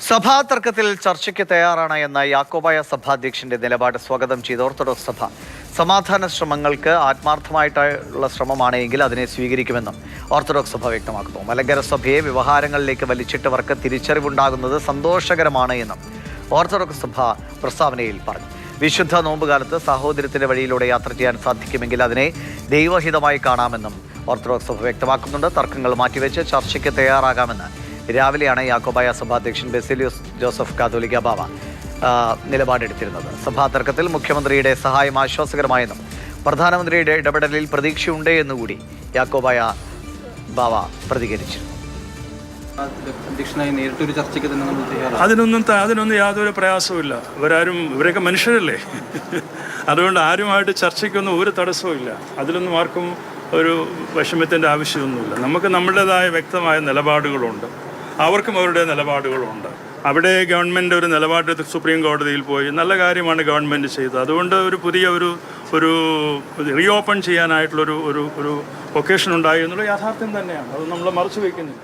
സഭാ തർക്കത്തിൽ ചർച്ചയ്ക്ക് തയ്യാറാണ് എന്ന യാക്കോബായ സഭാധ്യക്ഷന്റെ നിലപാട് സ്വാഗതം ചെയ്ത ഓർത്തഡോക്സ് സഭ സമാധാന ശ്രമങ്ങൾക്ക് ആത്മാർത്ഥമായിട്ടുള്ള ശ്രമമാണ് എങ്കിൽ അതിനെ സ്വീകരിക്കുമെന്നും ഓർത്തഡോക്സ് സഭ വ്യക്തമാക്കുന്നു. മലങ്കര സഭയെ വ്യവഹാരങ്ങളിലേക്ക് വലിച്ചിട്ടവർക്ക് തിരിച്ചറിവുണ്ടാകുന്നത് സന്തോഷകരമാണ് എന്നും ഓർത്തഡോക്സ് സഭ പ്രസ്താവനയിൽ പറഞ്ഞു. വിശുദ്ധ നോമ്പുകാലത്ത് സാഹോദര്യത്തിന്റെ വഴിയിലൂടെ യാത്ര ചെയ്യാൻ സാധിക്കുമെങ്കിൽ അതിനെ ദൈവഹിതമായി കാണാമെന്നും ഓർത്തഡോക്സ് സഭ വ്യക്തമാക്കുന്നുണ്ട്. തർക്കങ്ങൾ മാറ്റിവെച്ച് ചർച്ചയ്ക്ക് തയ്യാറാകാമെന്ന് രാവിലെയാണ് യാക്കോബായ സഭാധ്യക്ഷൻ ബെസിലിയോസ് ജോസഫ് കാതോലിക്ക ബാവ നിലപാടെടുത്തിരുന്നത്. സഭാ തർക്കത്തിൽ മുഖ്യമന്ത്രിയുടെ സഹായം ആശ്വാസകരമായെന്നും പ്രധാനമന്ത്രിയുടെ ഇടപെടലിൽ പ്രതീക്ഷയുണ്ട് എന്നുകൂടി യാക്കോബായ ബാവ പ്രതികരിച്ചിരുന്നു. അതിനൊന്നും യാതൊരു പ്രയാസവുമില്ല. ഇവരൊക്കെ മനുഷ്യരല്ലേ. അതുകൊണ്ട് ആരുമായിട്ട് ചർച്ചയ്ക്കൊന്നും ഒരു തടസ്സവും ഇല്ല. അതിലൊന്നും ആർക്കും ഒരു വിഷമത്തിൻ്റെ ആവശ്യമൊന്നുമില്ല. നമുക്ക് നമ്മുടേതായ വ്യക്തമായ നിലപാടുകളുണ്ട്, അവർക്കും അവരുടെ നിലപാടുകളുണ്ട്. അവിടെ ഗവൺമെൻറ് ഒരു നിലപാട് സുപ്രീം കോടതിയിൽ പോയി നല്ല കാര്യമാണ് ഗവൺമെൻറ് ചെയ്തത്. അതുകൊണ്ട് ഒരു പുതിയ ഒരു റീഓപ്പൺ ചെയ്യാനായിട്ടുള്ളൊരു ഒക്കേഷൻ ഉണ്ടായി എന്നുള്ള യാഥാർത്ഥ്യം തന്നെയാണ്. അത് നമ്മൾ മറച്ചു വയ്ക്കുന്നില്ല.